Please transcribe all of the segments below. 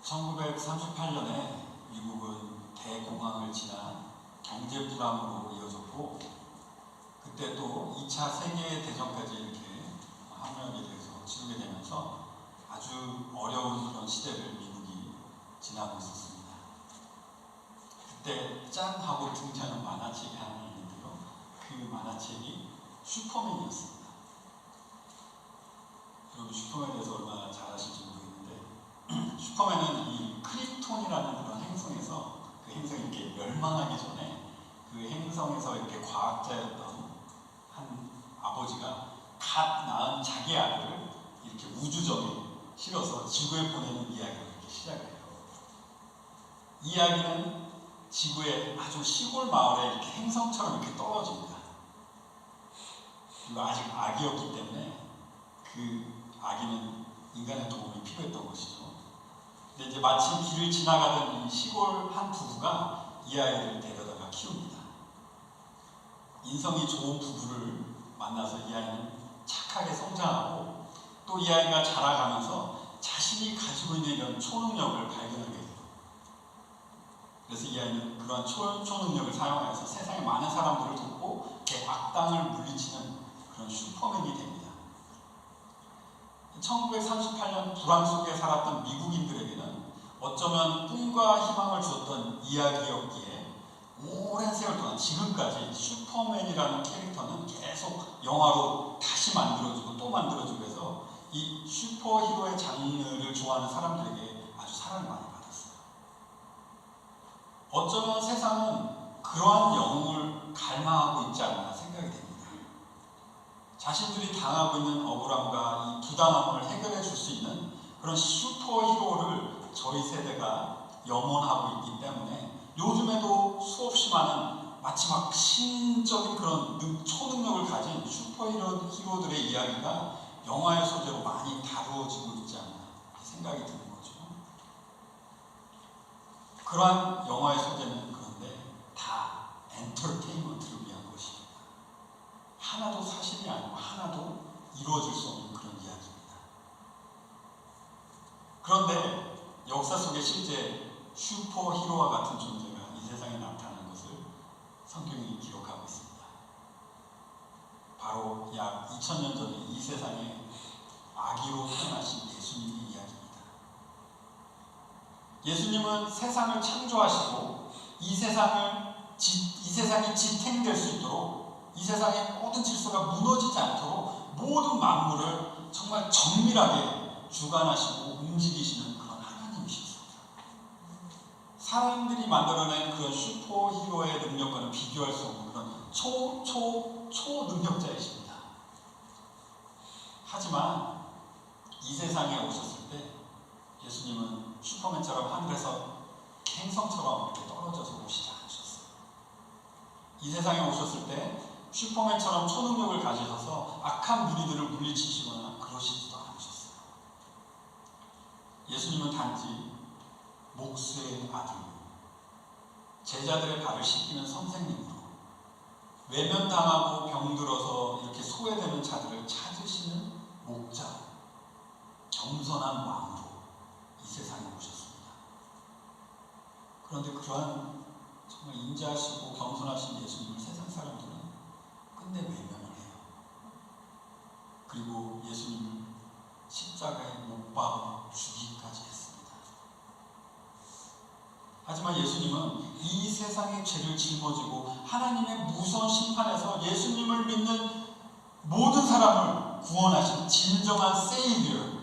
1938년에 미국은 대공황을 지나 경제 불황으로 이어졌고, 그때 또 2차 세계대전까지 이렇게 합류하게 돼서 치르게 되면서 아주 어려운 그런 시대를 미국이 지나고 있었습니다. 그때 짠 하고 등장한 만화책이 하나 있는데요. 그 만화책이 슈퍼맨이었습니다. 여러분 슈퍼맨에 대해서 얼마나 잘 아실지 모르겠는데, 슈퍼맨은 이 크립톤이라는 그런 행성에서, 그 행성이 이렇게 멸망하기 전에 그 행성에서 이렇게 과학자였던 한 아버지가 갓 낳은 자기 아들을 이렇게 우주정에 실어서 지구에 보내는 이야기를 이렇게 시작해요. 이야기는 지구의 아주 시골 마을에 이렇게 행성처럼 이렇게 떨어집니다. 그리고 아직 아기였기 때문에 그 아기는 인간의 도움이 필요했던 것이죠. 근데 이제 마침 길을 지나가던 이 시골 한 부부가 이 아이를 데려다가 키웁니다. 인성이 좋은 부부를 만나서 이 아이는 착하게 성장하고, 또 이 아이가 자라가면서 자신이 가지고 있는 이런 초능력을 발견하게 돼요. 그래서 이 아이는 그러한 초능력을 사용해서 세상의 많은 사람들을 돕고 악당을 물리치는 그런 슈퍼맨이 됩니다. 1938년 불황 속에 살았던 미국인들에게는 어쩌면 꿈과 희망을 주었던 이야기였기에 오랜 세월 동안 지금까지 슈퍼맨이라는 캐릭터는 계속 영화로 다시 만들어지고 또 만들어지고 해서 이 슈퍼히로의 장르를 좋아하는 사람들에게 아주 사랑을 많이 받았어요. 어쩌면 세상은 그러한 영웅을 갈망하고 있지 않나 생각이 됩니다. 자신들이 당하고 있는 억울함과 이 부당함을 해결해 줄 수 있는 그런 슈퍼히로를 저희 세대가 염원하고 있기 때문에 요즘에도 수없이 많은 마치 막 신적인 그런 초능력을 가진 슈퍼히로들의 이야기가 영화의 소재로 많이 다루어지고 있지 않나 생각이 드는 거죠. 그러한 영화의 소재는 그런데 다 엔터테인먼트를 위한 것입니다. 하나도 사실이 아니고 하나도 이루어질 수 없는 그런 이야기입니다. 그런데 역사 속에 실제 슈퍼히로와 같은 존재가 이 세상에 나타나는 것을 성경이 기록하고 있습니다. 바로 약 2000년 전에 이 세상에 아기로 태어나신 예수님의 이야기입니다. 예수님은 세상을 창조하시고 이 세상이 지탱될 수 있도록, 이 세상의 모든 질서가 무너지지 않도록 모든 만물을 정말 정밀하게 주관하시고 움직이시는 그런 하나님이십니다. 사람들이 만들어낸 그런 슈퍼히로의 능력과는 비교할 수 없는 그런 초능력자이십니다. 하지만 이 세상에 오셨을 때 예수님은 슈퍼맨처럼 하늘에서 행성처럼 떨어져서 오시지 않으셨어요. 이 세상에 오셨을 때 슈퍼맨처럼 초능력을 가지셔서 악한 무리들을 물리치시거나 그러시지도 않으셨어요. 예수님은 단지 목수의 아들로, 제자들의 발을 씻기는 선생님으로, 외면당하고 병들어서 이렇게 소외되는 자들을 찾으시는 목자, 겸손한 왕으로 이 세상에 오셨습니다. 그런데 그러한 정말 인자하시고 겸손하신 예수님을 세상 사람들은 끝내 외면을 해요. 그리고 예수님을 십자가에 못 박아 죽이기까지 했습니다. 하지만 예수님은 이 세상의 죄를 짊어지고 하나님의 무서운 심판에서 예수님을 믿는 모든 사람을 구원하신 진정한 세이비어,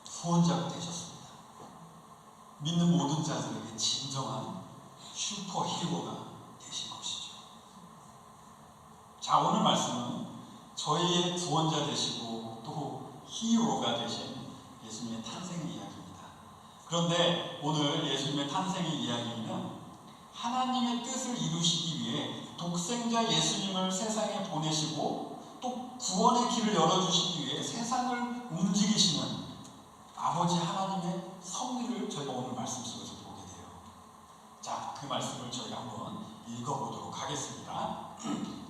구원자가 되셨습니다. 믿는 모든 자들에게 진정한 슈퍼히로가 되신 것이죠. 자, 오늘 말씀은 저희의 구원자 되시고 또 히로가 되신 예수님의 탄생의 이야기입니다. 그런데 오늘 예수님의 탄생의 이야기는 하나님의 뜻을 이루시기 위해 독생자 예수님을 세상에 보내시고 또 구원의 길을 열어주시기 위해 세상을 움직이시는 아버지 하나님의 섭리를 저희가 오늘 말씀 속에서 보게 돼요. 자, 그 말씀을 저희가 한번 읽어보도록 하겠습니다.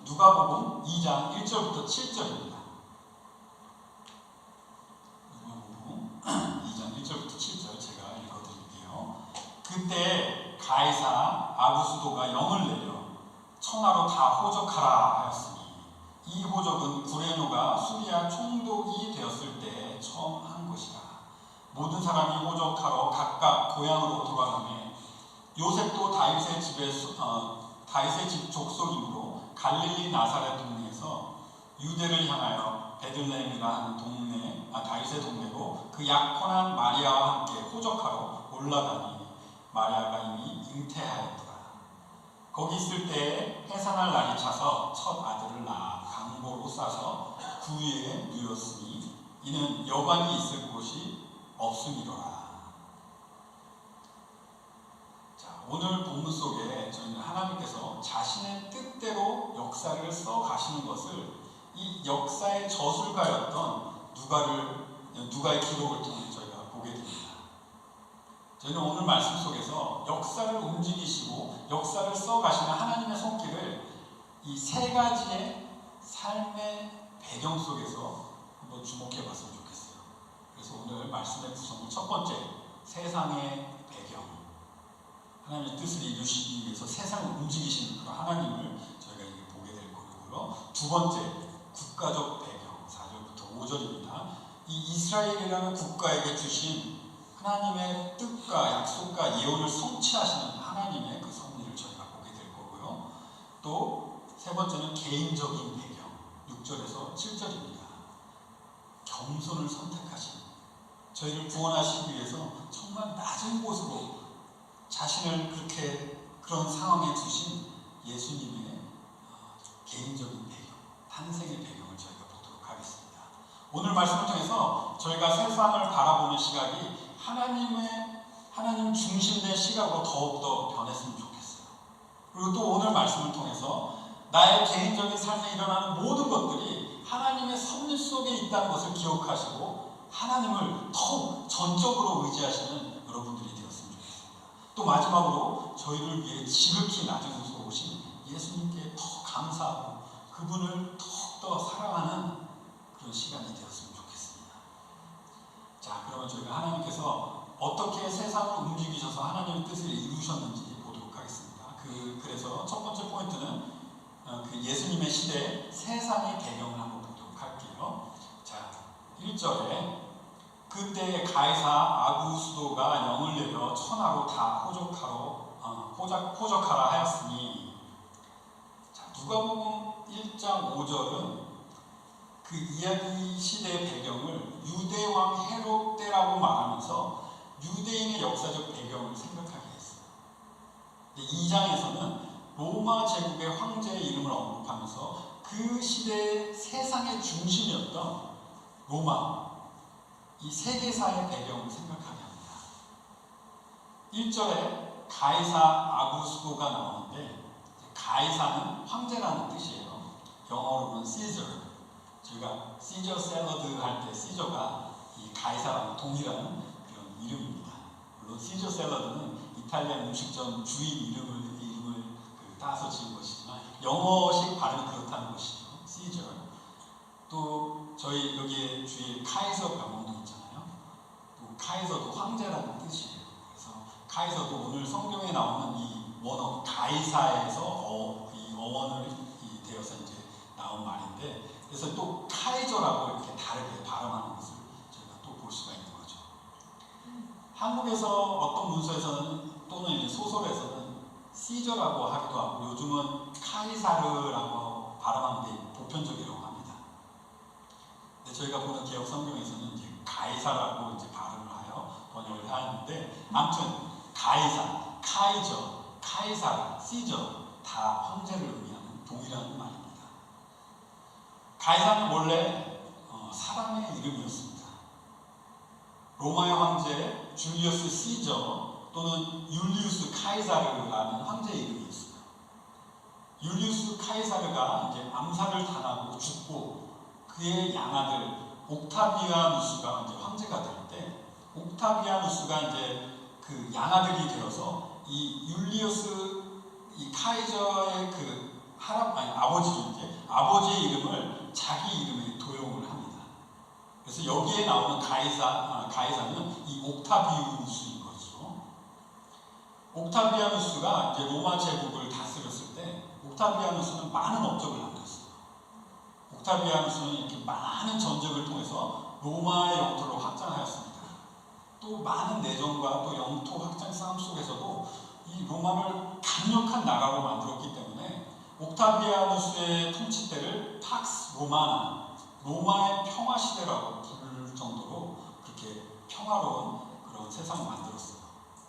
누가복음 2장 1절부터 7절입니다. 누가복음 2장 1절부터 7절 제가 읽어드릴게요. 그때 가이사 아구수도가 영을 내려 천하로 다 호적하라 하였으니 이 호적은 구레노가 수리아 총독이 되었을 때 처음 한 것이라. 모든 사람이 호적하러 각각 고향으로 돌아가매 요셉도 다윗의 집 족속이므로 갈릴리 나사렛 동네에서 유대를 향하여 베들레헴이라 하는 다윗의 동네로 그 약혼한 마리아와 함께 호적하러 올라가니 마리아가 이미 잉태하였더라. 거기 있을 때에 해산할 날이 차서 첫 아들을 낳아 강보로 싸서 그 위에 누였으니 이는 여관이 있을 곳이 없음이로라. 자, 오늘 본문 속에 저희는 하나님께서 자신의 뜻대로 역사를 써 가시는 것을 이 역사의 저술가였던 누가의 기록을 통해 저희가 보게 됩니다. 저희는 오늘 말씀 속에서 역사를 움직이시고 역사를 써 가시는 하나님의 손길을 이 세 가지의 삶의 배경 속에서 한번 주목해 봤으면 좋겠어요. 그래서 오늘 말씀의 구성은 첫 번째, 세상의 배경. 하나님의 뜻을 이루시기 위해서 세상을 움직이시는 그런 하나님을 저희가 이제 보게 될 거고요. 두 번째, 국가적 배경. 4절부터 5절입니다. 이 이스라엘이라는 국가에게 주신 하나님의 뜻과 약속과 예언을 성취하시는 하나님의 그 섭리를 저희가 보게 될 거고요. 또 세 번째는 개인적인 배경. 6절에서 7절입니다. 겸손을 선택하신, 저희를 구원하시기 위해서 정말 낮은 곳으로 자신을 그런 상황에 두신 예수님의 개인적인 배경, 탄생의 배경을 저희가 보도록 하겠습니다. 오늘 말씀을 통해서 저희가 세상을 바라보는 시각이 하나님 중심된 시각으로 더욱더 변했으면 좋겠어요. 그리고 또 오늘 말씀을 통해서 나의 개인적인 삶에 일어나는 모든 것들이 하나님의 섭리 속에 있다는 것을 기억하시고 하나님을 더욱 전적으로 의지하시는 여러분들이 되었으면 좋겠습니다. 또 마지막으로 저희를 위해 지극히 낮은 곳으로 오신 예수님께 더 감사하고 그분을 더욱더 사랑하는 그런 시간이 되었으면 좋겠습니다. 자, 그러면 저희가 하나님께서 어떻게 세상을 움직이셔서 하나님의 뜻을 이루셨는지 보도록 하겠습니다. 그래서 첫 번째 포인트는 그 예수님의 시대의 세상의 배경을 한번 보도록 할게요. 자, 1절에 그때 가이사 아구수도가 영을 내려 천하로 다 호적하라 하였으니, 자, 누가복음 1장 5절은 그 이야기 시대의 배경을 유대왕 헤롯 때라고 말하면서 유대인의 역사적 배경을 생각하게 했어요. 2장에서는 로마 제국의 황제의 이름을 언급하면서 그 시대의 세상의 중심이었던 로마, 이 세계사의 배경을 생각하게 합니다. 1절에 가이사 아구스도가 나오는데, 가이사는 황제라는 뜻이에요. 영어로는 시저. 저희가 시저 샐러드 할 때 시저가 이 가이사랑 동일한 그런 이름입니다. 물론 시저 샐러드는 이탈리아 음식점 주인 이름을 따서 지은 것이지만 영어식 발음이 그렇다는 것이죠. 시저. 또 저희 여기에 주위에 카이서 병원도 있잖아요. 또 카이서도 황제라는 뜻이에요. 그래서 카이서도 오늘 성경에 나오는 이 원어 가이사에서 이 어원을 되어서 이제 나온 말인데, 그래서 또 카이저라고 이렇게 다르게 발음하는 것을 저희가 또 볼 수가 있는 거죠. 한국에서 어떤 문서에서는 또는 소설에서는 시저라고 하기도 하고 요즘은 카이사르라고 발음하는 게 보편적이라고 합니다. 근데 저희가 보는 개혁 성경에서는 이제 가이사라고 이제 발음을 하여 번역을 하는데, 아무튼 가이사, 카이저, 카이사르, 시저 다 황제를 의미하는 동일한 말입니다. 가이사는 원래 사람의 이름이었습니다. 로마의 황제 줄리우스 시저 또는 율리우스 카이사르라는 황제 이름이 있어요. 율리우스 카이사르가 이제 암살을 당하고 죽고 그의 양아들 옥타비아누스가 이제 황제가 될 때, 옥타비아누스가 이제 그 양아들이 되어서 이 율리우스 이 카이저의 그 아버지죠. 이제 아버지의 이름을 자기 이름에 도용을 합니다. 그래서 여기에 나오는 가이사는 이 옥타비우스인 거죠. 옥타비아누스가 이제 로마 제국을 다스렸을 때 옥타비아누스는 많은 업적을 남겼어요. 옥타비아누스는 이렇게 많은 전쟁을 통해서 로마의 영토를 확장하였습니다. 또 많은 내전과 또 영토 확장 싸움 속에서도 이 로마를 강력한 나라로 만들었기 때문에 옥타비아누스의 통치 때를 팍스 로마나 로마의 평화 시대라고 부를 정도로 그렇게 평화로운 그런 세상을 만들었어요.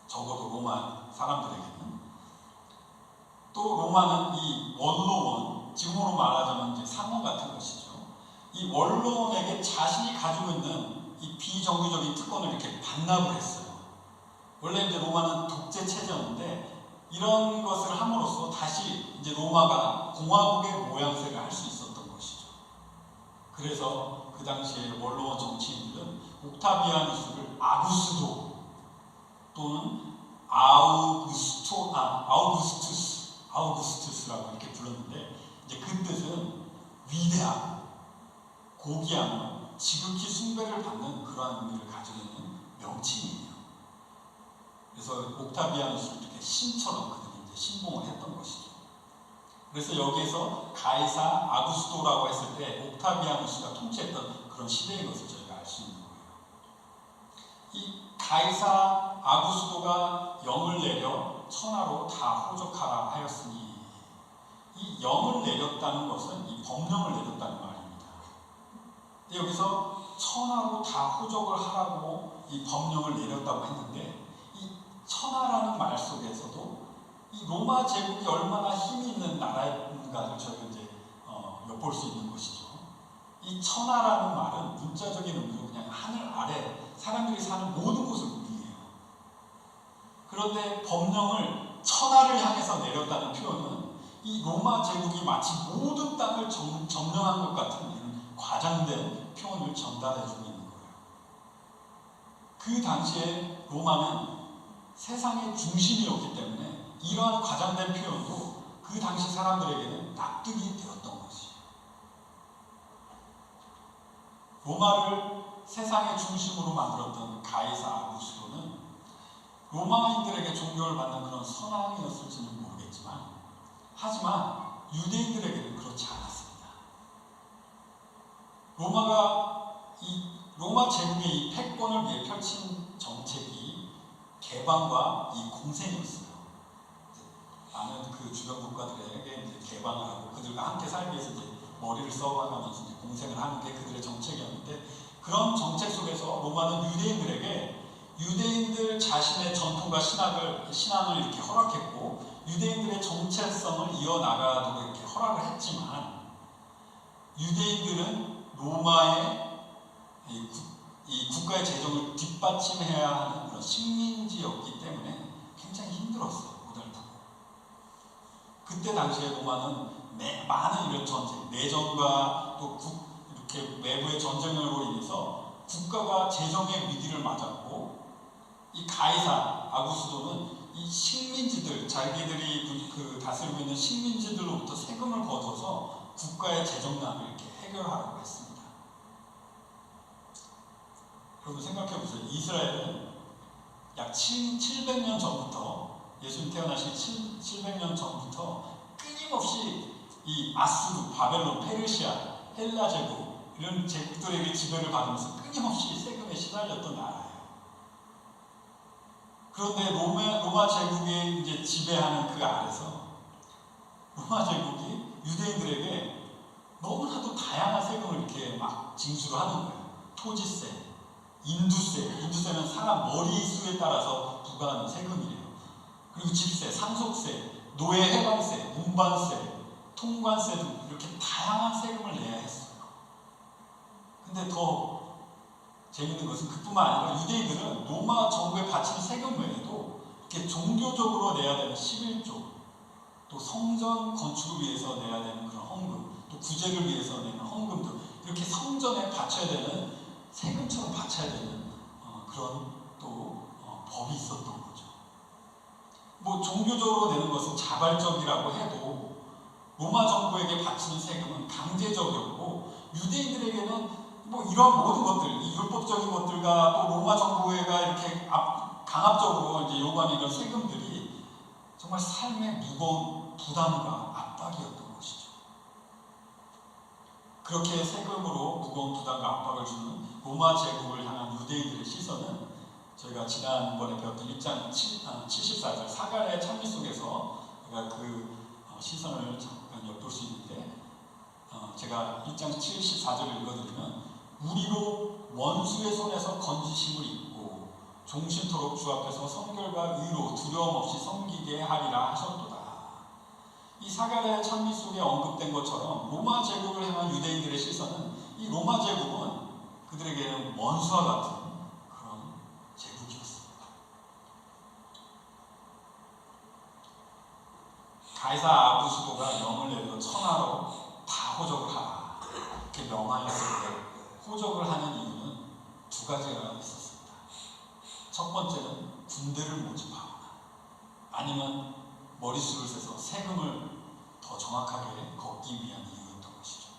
적어도 로마 사람들에게는. 또 로마는 이 원로원, 지금으로 말하자면 이제 상원 같은 것이죠. 이 원로원에게 자신이 가지고 있는 이 비정규적인 특권을 이렇게 반납을 했어요. 원래 이제 로마는 독재 체제였는데 이런 것을 함으로써 다시 이제 로마가 공화국의 모양새를 할 수 있었던 것이죠. 그래서 그 당시에 원로원 정치인들은 옥타비아누스를 아구스도 또는 아우구스투스라고 이렇게 불렀는데 이제 그 뜻은 위대하고 고귀하며 지극히 숭배를 받는 그러한 의미를 가지고 있는 명칭이에요. 그래서 옥타비아누스를 이렇게 신처럼 그들이 이제 신봉을 했던 것이죠. 그래서 여기에서 가이사 아구스도라고 했을 때 옥타비아누스가 통치했던 그런 시대인 것을 저희가 알 수 있는 거예요. 이 가이사 아구스도가 영을 내려 천하로 다 호적하라 하였으니 이 영을 내렸다는 것은 이 법령을 내렸다는 말입니다. 여기서 천하로 다 호적을 하라고 이 법령을 내렸다고 했는데 이 천하라는 말 속에서도 이 로마 제국이 얼마나 힘이 있는 나라인가를 저희가 이제 엿볼 수 있는 것이죠. 이 천하라는 말은 문자적인 의미로 그냥 하늘 아래 사람들이 사는 모든 곳을 의미해요. 그런데 법령을 천하를 향해서 내렸다는 표현은 이 로마 제국이 마치 모든 땅을 점령한 것 같은 이런 과장된 표현을 전달해 주고 있는 거예요. 그 당시에 로마는 세상의 중심이었기 때문에 이러한 과장된 표현도 그 당시 사람들에게는 납득이 되었던 것이에요. 로마를 세상의 중심으로 만들었던 가이사 아구스도는 로마인들에게 존경을 받는 그런 선왕이었을지는 모르겠지만 하지만 유대인들에게는 그렇지 않았습니다. 로마 제국의 이 패권을 위해 펼친 정책이 개방과 이 공생이었어요. 많은 그 주변 국가들에게 이제 개방을 하고 그들과 함께 살기 위해서 이제 머리를 써가면서 이제 공생을 하는 게 그들의 정책이었는데 그런 정책 속에서 로마는 유대인들 자신의 전통과 신앙을 이렇게 허락했고 유대인들의 정체성을 이어나가도록 이렇게 허락을 했지만 유대인들은 로마의 이 국가의 재정을 뒷받침해야 하는 그런 식민지였기 때문에 굉장히 힘들었어요. 고달프고. 그때 당시에 로마는 많은 이런 전쟁, 내전과 또 이렇게 외부의 전쟁으로 인해서 국가가 재정의 위기를 맞았고 이 가이사 아구스도는 이 식민지들, 자기들이 그 다스리고 있는 식민지들로부터 세금을 걷어서 국가의 재정난을 이렇게 해결하라고 했습니다. 여러분 생각해보세요. 이스라엘은 약 700년 전부터 예수님 태어나시기 700년 전부터 끊임없이 이 아수르, 바벨론, 페르시아, 헬라 제국 이런 제국들에게 지배를 받으면서 끊임없이 세금에 시달렸던 나라예요. 그런데 로마 제국이 이제 지배하는 그 아래서 로마 제국이 유대인들에게 너무나도 다양한 세금을 이렇게 막 징수를 하는 거예요. 토지세, 인두세는 사람 머리 수에 따라서 부과하는 세금이에요. 그리고 집세, 상속세, 노예 해방세, 운반세, 통관세 등 이렇게 다양한 세금을 내야 했어요. 근데 더 재밌는 것은 그뿐만 아니라 유대인들은 로마 정부에 바치는 세금 외에도 이렇게 종교적으로 내야 되는 11조, 또 성전 건축을 위해서 내야 되는 그런 헌금, 또 구제를 위해서 내는 헌금 등 이렇게 성전에 바쳐야 되는 세금처럼 바쳐야 되는 그런 또 법이 있었던 거죠. 뭐 종교적으로 내는 것은 자발적이라고 해도 로마 정부에게 바치는 세금은 강제적이었고 유대인들에게는 뭐 이런 모든 것들, 이 율법적인 것들과 또 로마 정부가 이렇게 강압적으로 이제 요구하는 이런 세금들이 정말 삶의 무거운 부담과 압박이었던 것이죠. 그렇게 세금으로 무거운 부담과 압박을 주는 로마 제국을 향한 유대인들의 시선은 저희가 지난번에 배웠던 1장 74절 사갈의 찬미 속에서 제가 그 시선을 잠깐 엿볼 수 있는데, 제가 1장 74절을 읽어드리면, 우리로 원수의 손에서 건지심을 입고 종신토록 주 앞에서 성결과 의로 두려움 없이 섬기게 하리라 하셨도다. 이 사갈의 찬미 속에 언급된 것처럼 로마 제국을 향한 유대인들의 시선은, 이 로마 제국은 그들에게는 원수와 같은 그런 제국이었습니다. 가이사 아구스도가 명을 내려 천하로 다 호적을 하라 이렇게 명하였을 때 호적을 하는 이유는 두 가지가 있었습니다. 첫 번째는 군대를 모집하거나 아니면 머릿수를 세서 세금을 더 정확하게 걷기 위한 이유였던 것이죠.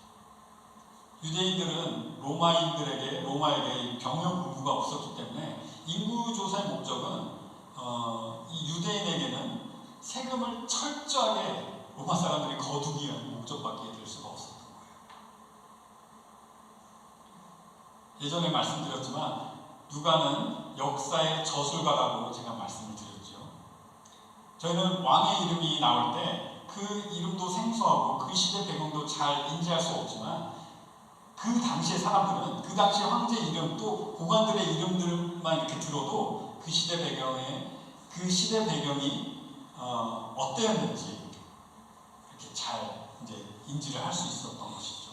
유대인들은 로마에게 병역 의무가 없었기 때문에 인구 조사의 목적은 이 유대인에게는 세금을 철저하게 로마 사람들이 거두기 위한 목적밖에 될 수가 없었던 거예요. 예전에 말씀드렸지만 누가는 역사의 저술가라고 제가 말씀을 드렸죠. 저희는 왕의 이름이 나올 때 그 이름도 생소하고 그 시대 배경도 잘 인지할 수 없지만, 그 당시의 사람들은 그 당시 황제 이름 또 고관들의 이름들만 이렇게 들어도 그 시대 배경이 어땠는지 이렇게 잘 이제 인지를 할 수 있었던 것이죠.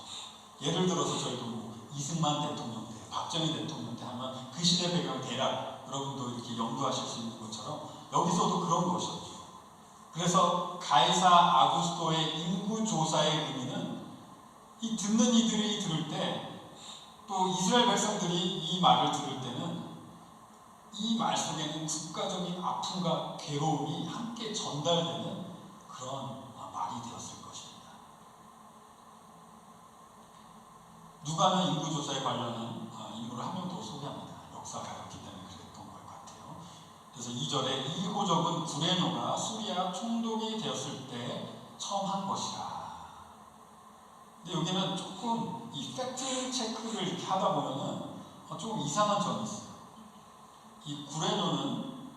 예를 들어서 저희도 이승만 대통령 때, 박정희 대통령 때 하면 그 시대 배경 대략 여러분도 이렇게 연구하실 수 있는 것처럼 여기서도 그런 것이었죠. 그래서 가이사 아구스토의 인구 조사의 의미는, 이 듣는 이들이 들을 때, 또 이스라엘 백성들이 이 말을 들을 때는 이 말 속에는 국가적인 아픔과 괴로움이 함께 전달되는 그런 말이 되었을 것입니다. 누가는 인구조사에 관련한 인물을 한 명 더 소개합니다. 역사가였기 때문에 그랬던 것 같아요. 그래서 2절에 이 호적은 구레뇨가 수리아 총독이 되었을 때 처음 한 것이라. 근데 여기는 조금 이 팩트 체크를 이렇게 하다 보면은 조금 이상한 점이 있어요. 이 구레뇨는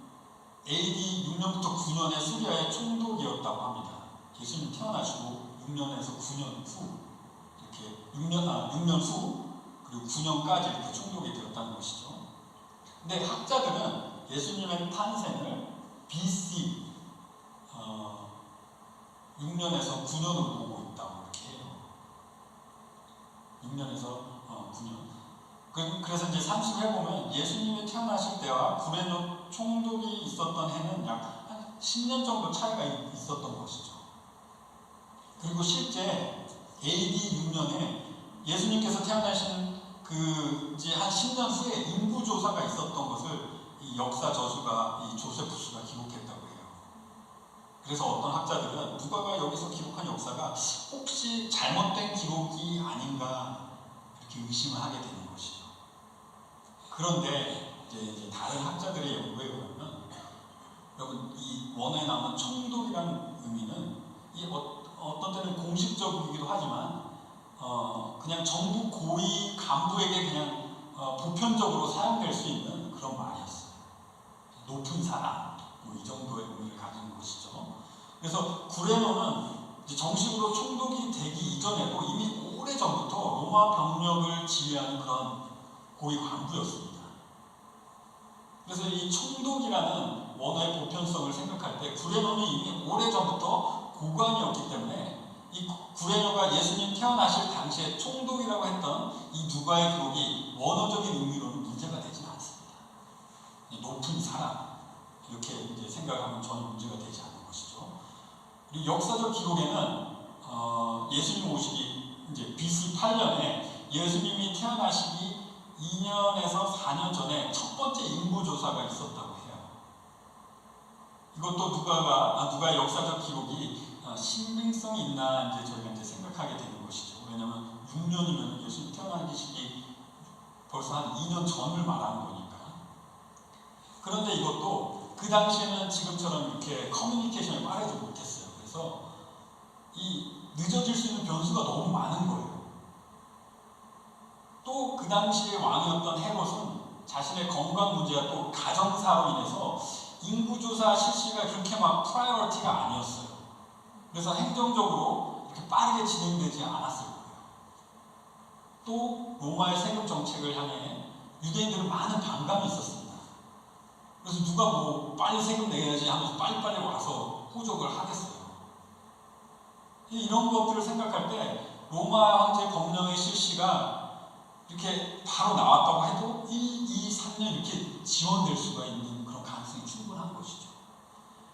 AD 6년부터 9년에 수리아의 총독이었다고 합니다. 예수님 태어나시고 6년에서 9년 후, 이렇게 6년 후 그리고 9년까지 이렇게 총독이 되었다는 것이죠. 근데 학자들은 예수님의 탄생을 BC 6년에서 9년으로 보고 있다고 이렇게 해요. 6년에서 9년. 그래서 이제 30회 보면 예수님이 태어나실 때와 구레뇨 총독이 있었던 해는 약 한 10년 정도 차이가 있었던 것이죠. 그리고 실제 AD 6년에 예수님께서 태어나신 이제 한 10년 후에 인구조사가 있었던 것을 이 역사 저수가 이 조세푸스가 기록했다고 해요. 그래서 어떤 학자들은 누가가 여기서 기록한 역사가 혹시 잘못된 기록이 아닌가 이렇게 의심을 하게 되는 것이죠. 그런데 이제 다른 학자들의 연구에 의하면, 여러분 이 원어에 나오는 총독이라는 의미는 이 어떤 때는 공식적이기도 하지만 그냥 정부 고위 간부에게 그냥 보편적으로 사용될 수 있는 그런 말이었어요. 높은 사람, 뭐 이 정도의 의미를 가진 것이죠. 그래서 구레뇨는 이제 정식으로 총독이 되기 이전에도 이미 오래전부터 로마 병력을 지휘하는 그런 고위 간부였습니다. 그래서 이 총독이라는 원어의 보편성을 생각할 때 구레뇨는 이미 오래전부터 고관이었기 때문에 이 구레뇨가 예수님 태어나실 당시에 총독이라고 했던 이 누가의 기록이 원어적인 의미로는 문제가 되지 않습니다. 높은 사람 이렇게 이제 생각하면 전혀 문제가 되지 않는 것이죠. 그리고 역사적 기록에는 예수님 오시기 이제 BC 8년에 예수님이 태어나시기 2년에서 4년 전에 첫 번째 인구조사가 있었다고 해요. 이것도 누가의 역사적 기록이 신빙성이 있나 이제 저희가 이제 생각하게 되는 것이죠. 왜냐하면 6년이면 예수님 태어나기 시기 벌써 한 2년 전을 말하는 거니까. 그런데 이것도 그 당시에는 지금처럼 이렇게 커뮤니케이션이 빠르지 못했어요. 그래서 이 늦어질 수 있는 변수가 너무 많은 거예요. 또 그 당시에 왕이었던 헤롯은 자신의 건강 문제와 또 가정사로 인해서 인구조사 실시가 그렇게 막 프라이어리티가 아니었어요. 그래서 행정적으로 이렇게 빠르게 진행되지 않았을 거예요. 또 로마의 세금 정책을 향해 유대인들은 많은 반감이 있었습니다. 그래서 누가 뭐 빨리 세금 내야지 하면서 빨리빨리 와서 호적을 하겠어요. 이런 것들을 생각할 때 로마 황제 법령의 실시가 이렇게 바로 나왔다고 해도 1, 2, 3년 이렇게 지원될 수가 있는 그런 가능성이 충분한 것이죠.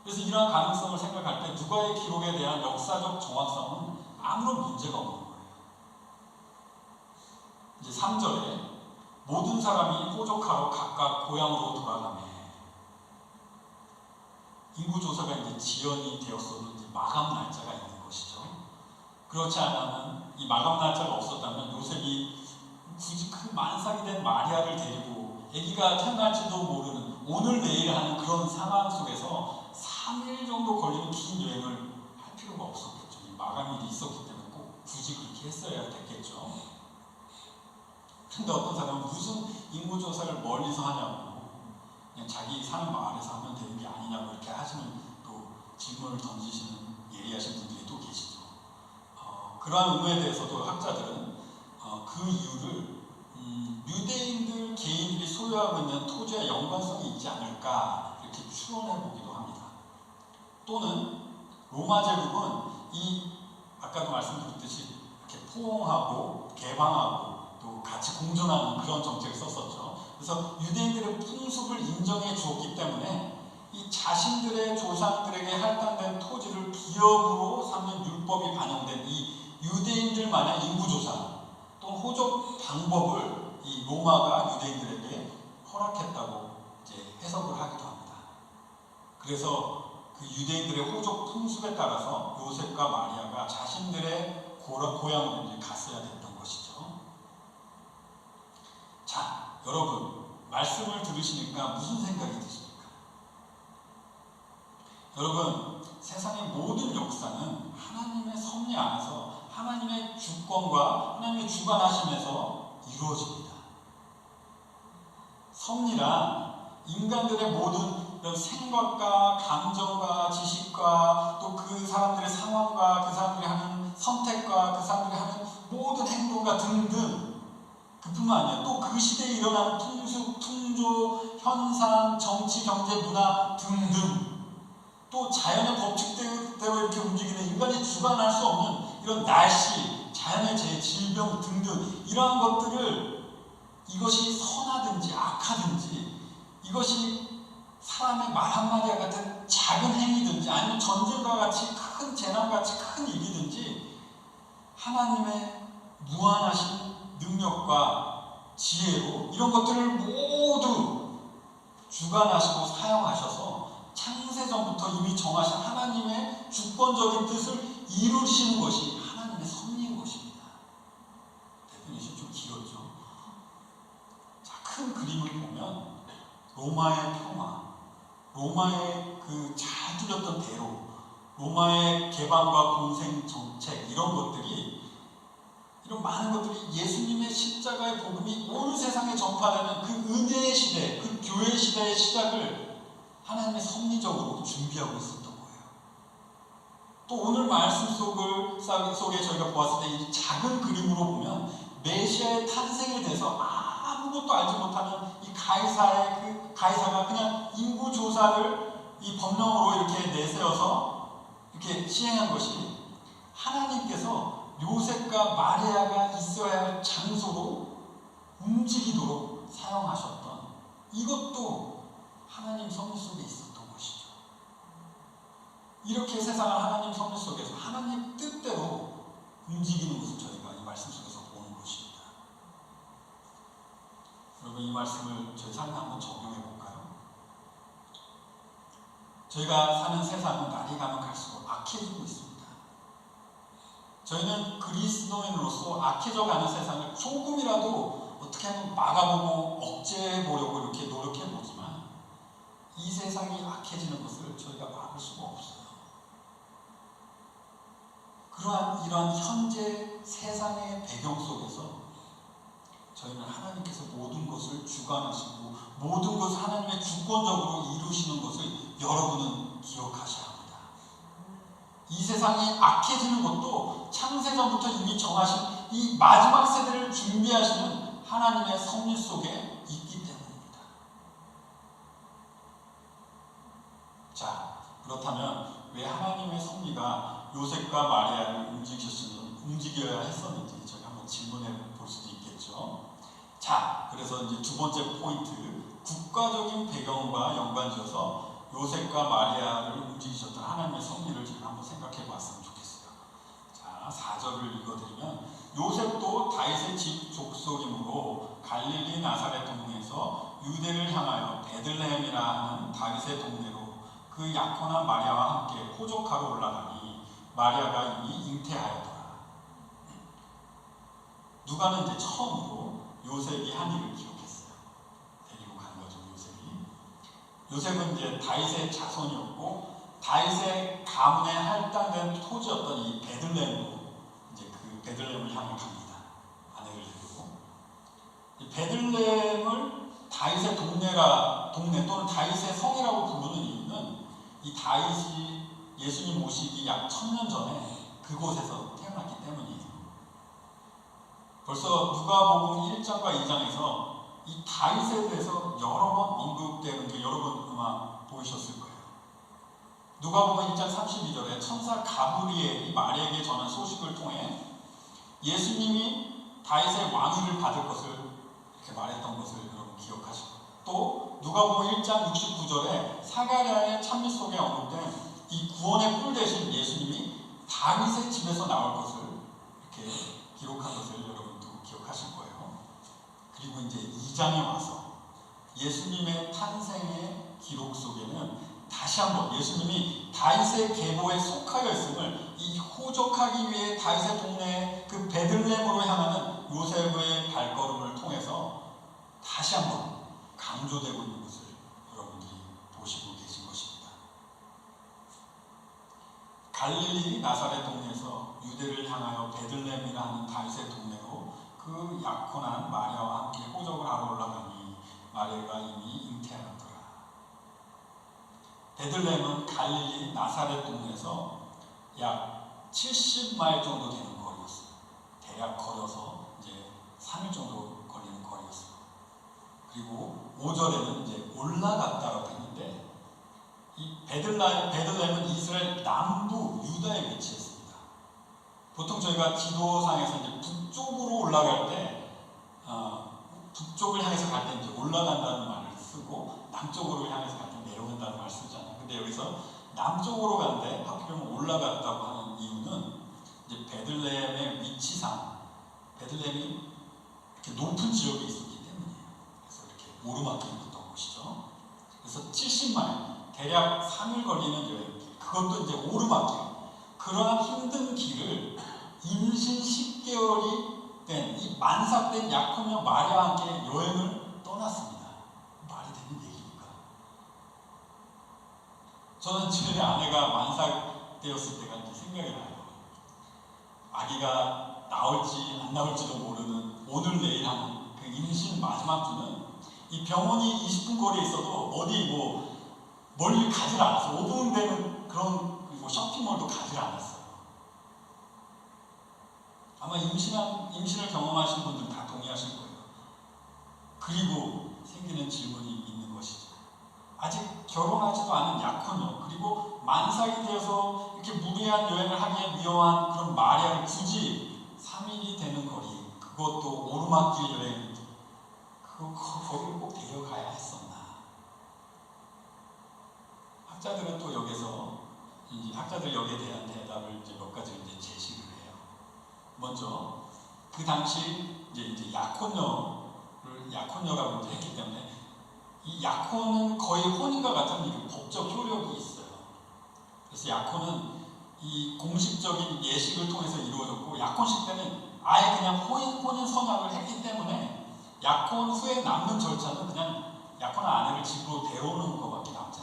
그래서 이러한 가능성을 생각할 때 누가의 기록에 대한 역사적 정확성은 아무런 문제가 없는 거예요. 이제 3절에 모든 사람이 호적하러 각각 고향으로 돌아가며, 인구조사가 이제 지연이 되었어도 이제 마감 날짜가 있는 것이죠. 그렇지 않으면 이 마감 날짜가 없었다면 요셉이 굳이 그 만삭이 된 마리아를 데리고 아기가 태어날지도 모르는 오늘 내일 하는 그런 상황 속에서 3일 정도 걸리는 긴 여행을 할 필요가 없었겠죠. 이 마감일이 있었기 때문에 꼭 굳이 그렇게 했어야 됐겠죠. 근데 어떤 사람은 무슨 인구조사를 멀리서 하냐고, 그냥 자기 사는 마을에서 하면 되는 게 아니냐고 이렇게 하시는, 또 질문을 던지시는 예리하신 분들이 또 계시죠. 그러한 의무에 대해서도 학자들은 그 이유를 유대인들 개인들이 소유하고 있는 토지와 연관성이 있지 않을까 이렇게 추론해 보기도 합니다. 또는 로마 제국은 이 아까도 말씀드렸듯이 이렇게 포옹하고 개방하고 또 같이 공존하는 그런 정책을 썼었죠. 그래서 유대인들의 풍습을 인정해 주었기 때문에 이 자신들의 조상들에게 할당된 토지를 기업으로 삼는 율법이 반영된 이 유대인들만의 인구조사 또 호적 방법을 이 로마가 유대인들에게 허락했다고 이제 해석을 하기도 합니다. 그래서 그 유대인들의 호적 풍습에 따라서 요셉과 마리아가 자신들의 고향으로 이제 갔어야 됐던 것이죠. 자, 여러분 말씀을 들으시니까 무슨 생각이 드십니까? 여러분, 세상의 모든 역사는 하나님의 섭리 안에서 하나님의 주권과 하나님의 주관하심에서 이루어집니다. 섭리란 인간들의 모든 이런 생각과 감정과 지식과 또 그 사람들의 상황과 그 사람들이 하는 선택과 그 사람들이 하는 모든 행동과 등등, 그뿐만 아니라 또 그 시대에 일어나는 풍습, 풍조, 현상, 정치, 경제, 문화 등등, 또 자연의 법칙대로 이렇게 움직이는 인간이 주관할 수 없는 이런 날씨, 자연의 재해, 질병 등등 이러한 것들을, 이것이 선하든지 악하든지, 이것이 사람의 말 한마디와 같은 작은 행위든지 아니면 전쟁과 같이 큰 재난과 같이 큰 일이든지 하나님의 무한하신 능력과 지혜로 이런 것들을 모두 주관하시고 사용하셔서 창세전부터 이미 정하신 하나님의 주권적인 뜻을 이루시는 것이 하나님의 섭리인 것입니다. 대표님이 좀 길었죠. 자, 큰 그림을 보면 로마의 평화, 로마의 그 잘 뚫렸던 대로, 로마의 개방과 공생 정책, 이런 것들이, 이런 많은 것들이 예수님의 십자가의 복음이 온 세상에 전파되는 그 은혜의 시대, 그 교회 시대의 시작을 하나님의 섭리적으로 준비하고 있었던 거예요. 또 오늘 말씀 속에 저희가 보았을 때 이 작은 그림으로 보면 메시아의 탄생에 대해서 아무것도 알지 못하는 이 가이사가 그냥 인구 조사를 이 법령으로 이렇게 내세워서 이렇게 시행한 것이 하나님께서 요셉과 마리아가 있어야 할 장소로 움직이도록 사용하셨던, 이것도 하나님 섭리 속에 있었던 것이죠. 이렇게 세상을 하나님 섭리 속에서 하나님 뜻대로 움직이는 것을 저희가 이 말씀 속에서 보는 것입니다. 여러분, 이 말씀을 저희 삶에 한번 적용해 볼까요? 저희가 사는 세상은 날이 가면 갈수록 악해지고 있습니다. 저희는 그리스도인으로서 악해져가는 세상을 조금이라도 어떻게 하면 막아보고 억제해보려고 이렇게 노력해보지만, 이 세상이 악해지는 것을 저희가 막을 수가 없어요. 이러한 현재 세상의 배경 속에서 저희는 하나님께서 모든 것을 주관하시고 모든 것을 하나님의 주권적으로 이루시는 것을 여러분은 기억하셔야 합니다. 이 세상이 악해지는 것도 창세전부터 이미 정하신 이 마지막 세대를 준비하시는 하나님의 섭리 속에 있기 때문입니다. 자, 그렇다면 왜 하나님의 섭리가 요셉과 마리아를 움직여야 했었는지 저희가 한번 질문해 볼 수도 있겠죠. 자, 그래서 이제 두 번째 포인트, 국가적인 배경과 연관지어서 요셉과 마리아를 움직이셨던 하나님의 섭리를 제가 한번 생각해 봤으면 좋겠어요. 자, 4절을 읽어드리면 요셉도 다윗의 집 족속이므로 갈릴리 나사렛 동네에서 유대를 향하여 베들레헴이라 하는 다윗의 동네로 그 약혼한 마리아와 함께 호적하러 올라가니 마리아가 이미 잉태하였더라. 누가는 이제 처음으로 요셉이 한 일을 기록했어요. 데리고 간 거죠, 요셉이. 요셉은 이제 다윗의 자손이었고 다윗의 가문에 할당된 토지였던 이 베들레헴으로 이제 그 베들레헴을 향해 갑니다. 아내를 데리고. 이 베들레헴을 다윗의 동네 또는 다윗의 성이라고 부르는 이유는 이 다윗이 예수님 오시기 약 1000년 전에 그곳에서 태어났기 때문이에요. 벌써 누가복음 1장과 2장에서 이 다윗에 대해서 여러 번 언급되는 게 여러분 아마 보이셨을 거예요. 누가복음 1장 32절에 천사 가브리엘이 마리아에게 전한 소식을 통해 예수님이 다윗의 왕위를 받을 것을 이렇게 말했던 것을 여러분 기억하시고, 또 누가복음 1장 69절에 사가랴의 찬미 속에 언급된 이 구원의 뿔 대신 예수님이 다윗의 집에서 나올 것을 이렇게 기록한 것을 여러분도 기억하실 거예요. 그리고 이제 2장에 와서 예수님의 탄생의 기록 속에는 다시 한번 예수님이 다윗의 계보에 속하여 있음을 이 호적하기 위해 다윗의 동네 그 베들레헴으로 향하는 요셉의 발걸음을 통해서 다시 한번 강조되고 있는 것을 여러분들이 보시고 계신 것입니다. 갈릴리 나사렛 동네에서 유대를 향하여 베들레헴이라 하는 다윗의 동네로 그 약혼한 마리아와 함께 호적을 하러 올라가니 마리아가 이미 잉태하였더라. 베들레헴은 갈릴리 나사렛 동네에서 약 70마일 정도 되는 거리였어요. 대략 걸어서 이제 3일 정도 걸리는 거리였어요. 그리고 5절에는 이제 올라갔다라고 했는데 이 베들레헴은 이스라엘 남부 유다에 위치했습니다. 보통 저희가 지도상에서 이제 북쪽으로 올라갈 때 북쪽을 향해서 갈 때 이제 올라간다는 말을 쓰고 남쪽으로 향해서 갈 때 내려간다는 말을 쓰잖아요. 근데 여기서 남쪽으로 가는데 하필이면 올라갔다고 하는 이유는 이제 베들레헴의 위치상 베들레헴이 이렇게 높은 지역에 있었기 때문이에요. 그래서 이렇게 오르막길이 붙던 곳이죠. 그래서 70마일, 대략 3일 걸리는 여행길, 그것도 이제 오르막길, 그러한 힘든 길을 임신 10개월이 된 이 만삭된 약혼녀 마리아와 함께 여행을 떠났습니다. 말이 되는 얘기입니까? 저는 제 아내가 만삭되었을 때가 이제 생각이 나요. 아기가 나올지 안 나올지도 모르는 오늘 내일 하는 그 임신 마지막 주는 이 병원이 20분 거리에 있어도 어디 멀리 가질 않았어요. 5분 되는 그런 쇼핑몰도 가질 않았어요. 아마 임신을 경험하신 분들은 다 동의하실 거예요. 그리고 생기는 질문이 있는 것이죠. 아직 결혼하지도 않은 약혼녀, 그리고 만삭이 되어서 이렇게 무리한 여행을 하기에 위험한 그런 마리아를 굳이 3일이 되는 거리, 그것도 오르막길 여행, 거기를 꼭 데려가야 했었나? 학자들은 또 학자들 여기에 대한 대답을 이제 몇 가지를 이제 제시를 해요. 먼저 그 당시 이제 약혼녀라고 이제 했기 때문에 이 약혼은 거의 혼인과 같은 법적 효력이 있어요. 그래서 약혼은 이 공식적인 예식을 통해서 이루어졌고, 약혼식 때는 아예 그냥 혼인 선약을 했기 때문에 약혼 후에 남는 절차는 그냥 약혼한 아내를 집으로 데려오는 것밖에 남지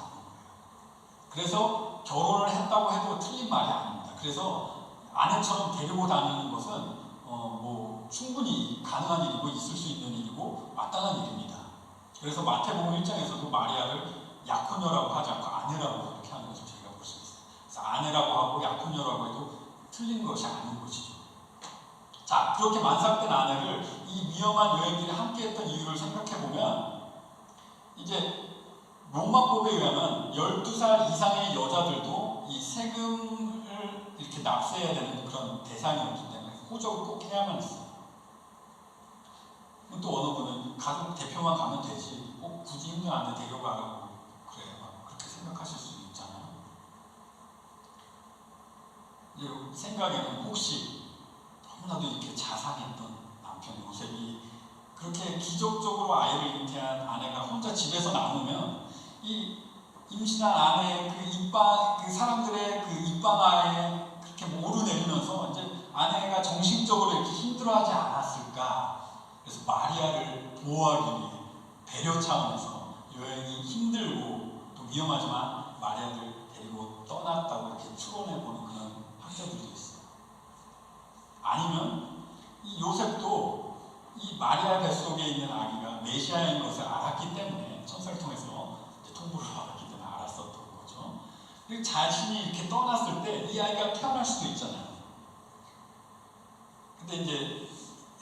그래서 결혼을 했다고 해도 틀린 말이 아닙니다. 그래서 아내처럼 데리고 다니는 것은 뭐 충분히 가능한 일이고 있을 수 있는 일이고 마땅한 일입니다. 그래서 마태복음 1장에서도 마리아를 약혼녀라고 하지 않고 아내라고 그렇게 하는 것을 저희가 볼 수 있어요. 그래서 아내라고 하고 약혼녀라고 해도 틀린 것이 아닌 것이죠. 자, 그렇게 만삭된 아내를 이 위험한 여행길에 함께했던 이유를 생각해보면, 이제 로마법에 의하면 12살 이상의 여자들도 이 세금을 이렇게 납세해야 되는 그런 대상이었기 때문에 호적을 꼭 해야만 했어요. 또 어느 분은 가족 대표만 가면 되지, 굳이 힘든 아내 데려가라고 그래, 그렇게 생각하실 수 있잖아요. 생각에는 혹시 너무나도 이렇게 자상했던 남편 요셉이 그렇게 기적적으로 아이를 잉태한 아내가 혼자 집에서 남으면 이 임신한 아내의 그 사람들의 그 입방아에 그렇게 오르내리면서 이제 아내가 정신적으로 이렇게 힘들어하지 않았을까. 그래서 마리아를 보호하기 위해 배려 차원에서 여행이 힘들고 또 위험하지만 마리아를 데리고 떠났다고 이렇게 추론해보는 그런 학자들도 있어요. 아니면 이 요셉도 이 마리아 뱃속에 있는 아기가 메시아인 것을 알았기 때문에, 천사를 통해서 통보를 받았기 때문에 알았었던 거죠. 그리고 자신이 이렇게 떠났을 때 이 아이가 태어날 수도 있잖아요. 근데 이제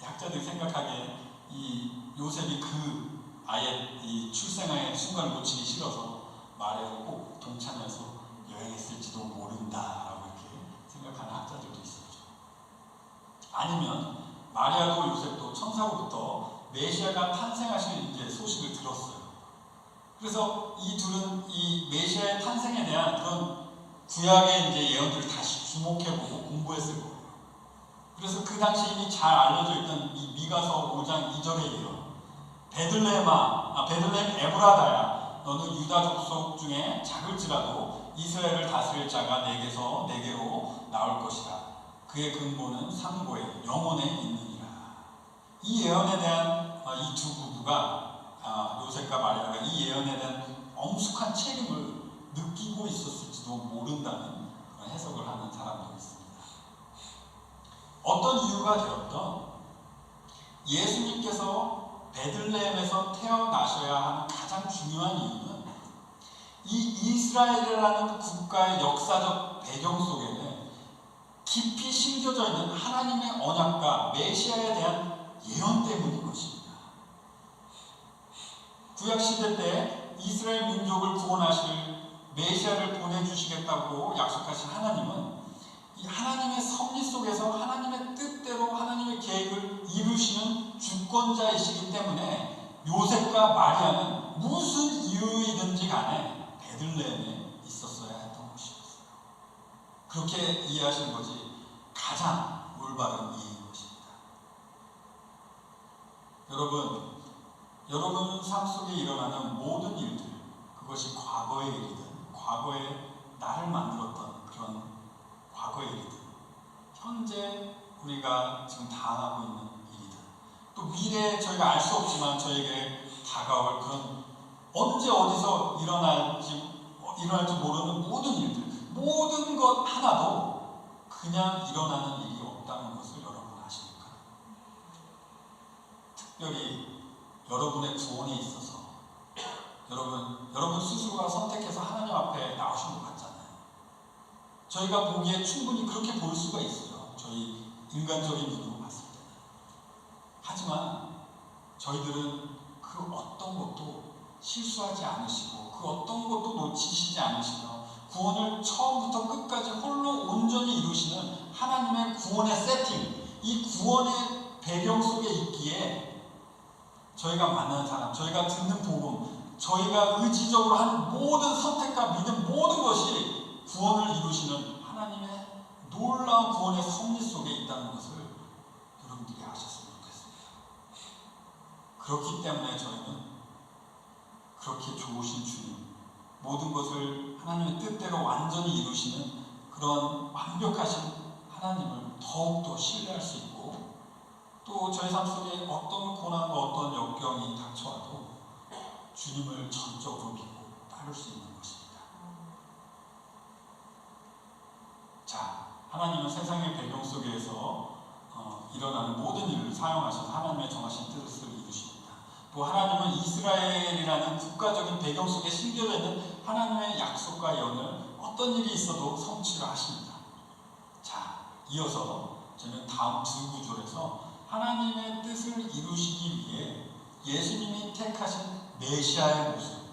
학자들이 생각하기에 이 요셉이 그 아이의 이 출생의 순간을 놓치기 싫어서 마리아를 꼭 동참해서 여행했을지도 모른다라고 이렇게 생각하는 학자들도 있었죠. 아니면 마리아도 요셉도 천사로부터 메시아가 탄생하실 이제 소식을 들었어요. 그래서 이 둘은 이 메시아의 탄생에 대한 그런 구약의 이제 예언들을 다시 주목해보고 공부했을 거예요. 그래서 그 당시 이미 잘 알려져 있던 이 미가서 5장 2절의 예언, 베들레헴 에브라다야, 너는 유다 족속 중에 작을지라도 이스라엘을 다스릴 자가 내게로 나올 것이다. 그의 근본은 상고에 영혼에 있느니라. 이 예언에 대한 이 두 부부가, 요셉과 마리아가 이 예언에 대한 엄숙한 책임을 느끼고 있었을지도 모른다는 그런 해석을 하는 사람도 있습니다. 어떤 이유가 되었던 예수님께서 베들레헴에서 태어나셔야 하는 가장 중요한 이유는 이 이스라엘이라는 국가의 역사적 배경 속에는 깊이 심겨져 있는 하나님의 언약과 메시아에 대한 예언 때문인 것입니다. 구약시대 때 이스라엘 민족을 구원하실 메시아를 보내주시겠다고 약속하신 하나님은 이 하나님의 섭리 속에서 하나님의 뜻대로 하나님의 계획을 이루시는 주권자이시기 때문에 요셉과 마리아는 무슨 이유이든지 간에 베들레헴에 있었어야 했던 것이었어요. 그렇게 이해하시는 것이 가장 올바른 이해인 것입니다. 여러분 삶 속에 일어나는 모든 일들, 그것이 과거의 일이든 과거에 나를 만들었던 그런 과거의 일이든 현재 우리가 지금 당하고 있는 일이든 또 미래에 저희가 알 수 없지만 저에게 다가올 그런 언제 어디서 일어날지 모르는 모든 일들, 모든 것 하나도 그냥 일어나는 일이 없다는 것을 여러분 아십니까? 특별히 여러분의 구원에 있어서 여러분 스스로가 선택해서 하나님 앞에 나오신 것 같잖아요. 저희가 보기에 충분히 그렇게 보일 수가 있어요. 저희 인간적인 눈으로 봤을 때는. 하지만 저희들은 그 어떤 것도 실수하지 않으시고 그 어떤 것도 놓치시지 않으시며 구원을 처음부터 끝까지 홀로 온전히 이루시는 하나님의 구원의 세팅, 이 구원의 배경 속에 있기에 저희가 만나는 사람, 저희가 듣는 복음, 저희가 의지적으로 하는 모든 선택과 믿음, 모든 것이 구원을 이루시는 하나님의 놀라운 구원의 섭리 속에 있다는 것을 여러분들이 아셨으면 좋겠습니다. 그렇기 때문에 저희는 그렇게 좋으신 주님, 모든 것을 하나님의 뜻대로 완전히 이루시는 그런 완벽하신 하나님을 더욱더 신뢰할 수 있고, 또 저희 삶 속에 어떤 고난과 어떤 역경이 닥쳐와도 주님을 전적으로 믿고 따를 수 있는 것입니다. 하나님은 세상의 배경 속에서 일어나는 모든 일을 사용하셔서 하나님의 정하신 뜻을 이루십니다. 또 하나님은 이스라엘이라는 국가적인 배경 속에 심겨져 있는 하나님의 약속과 예언을 어떤 일이 있어도 성취를 하십니다. 자, 이어서 저는 다음 두 구절에서 하나님의 뜻을 이루시기 위해 예수님이 택하신 메시아의 모습,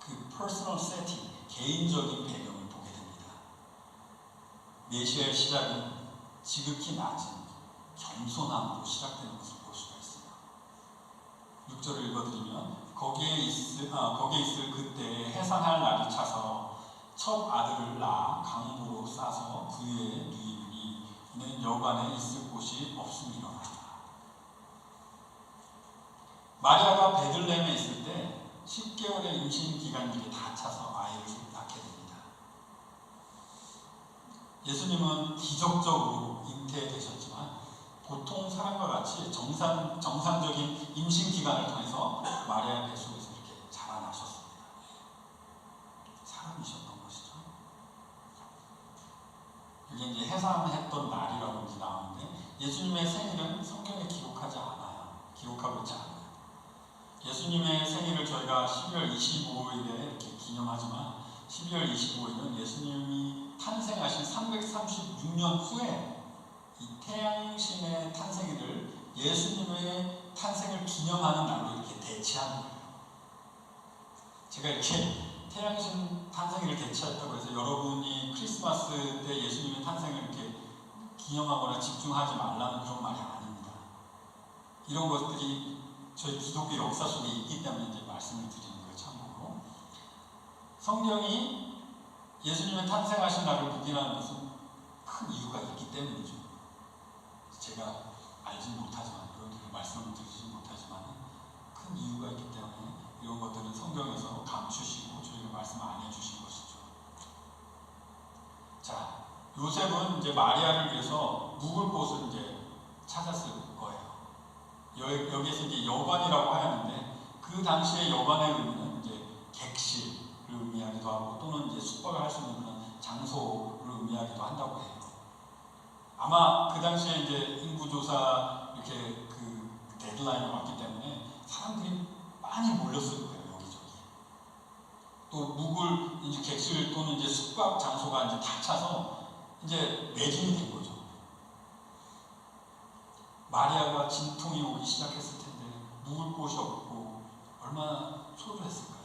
그 퍼스널 세팅, 개인적인 배경을 보게 됩니다. 메시아의 시작은 지극히 낮은 겸손함으로 시작되는 것을 볼 수가 있습니다. 6절을 읽어드리면 거기에 있을 그때에 해산할 날이 차서 첫 아들을 낳아 강보로 싸서 그 위에 누이니 이는 여관에 있을 곳이 없음이로라. 마리아가 베들레헴에 있을 때 10개월의 임신 기간들이 다 차서 아이를 낳게 됩니다. 예수님은 기적적으로 잉태되셨지만 보통 사람과 같이 정상적인 임신 기간을 통해서 마리아의 뱃속에서 이렇게 자라나셨습니다. 사람이셨던 것이죠. 이게 이제 해산했던 날이라고 이제 나오는데 예수님의 생일은 성경에 기록하고 있지 않아요. 예수님의 생일을 저희가 12월 25일에 이렇게 기념하지만 12월 25일은 예수님이 탄생하신 336년 후에 이 태양신의 탄생일을 예수님의 탄생을 기념하는 날로 이렇게 대체하는 거예요. 제가 이렇게 태양신 탄생일을 대체했다고 해서 여러분이 크리스마스 때 예수님의 탄생을 이렇게 기념하거나 집중하지 말라는 그런 말이 아닙니다. 이런 것들이 저희 기독교 역사 속에 있기 때문에 이제 말씀을 드리는 거예요. 참고로 성경이 예수님의 탄생하신 날을 묵인하는 것은 큰 이유가 있기 때문이죠. 제가 알지는 못하지만 여러분들이 말씀을 드리지 못하지만 큰 이유가 있기 때문에 이런 것들은 성경에서 감추시고 저희가 말씀 안 해주신 것이죠. 자, 요셉은 이제 마리아를 위해서 묵을 곳을 이제 찾았을 거예요. 여기에서 이제 여관이라고 하였는데 그 당시의 여관의 의미는 이제 객실을 의미하기도 하고 또는 이제 숙박을 할 수 있는 그런 장소를 의미하기도 한다고 해요. 아마 그 당시에 이제 인구조사 이렇게 그 데드라인이 왔기 때문에 사람들이 많이 몰렸을 거예요, 여기저기. 또 묵을 이제 객실 또는 이제 숙박 장소가 이제 다 차서 이제 매진이 된 거죠. 마리아가 진통이 오기 시작했을 텐데 묵을 곳이 없고 얼마나 초조했을까요?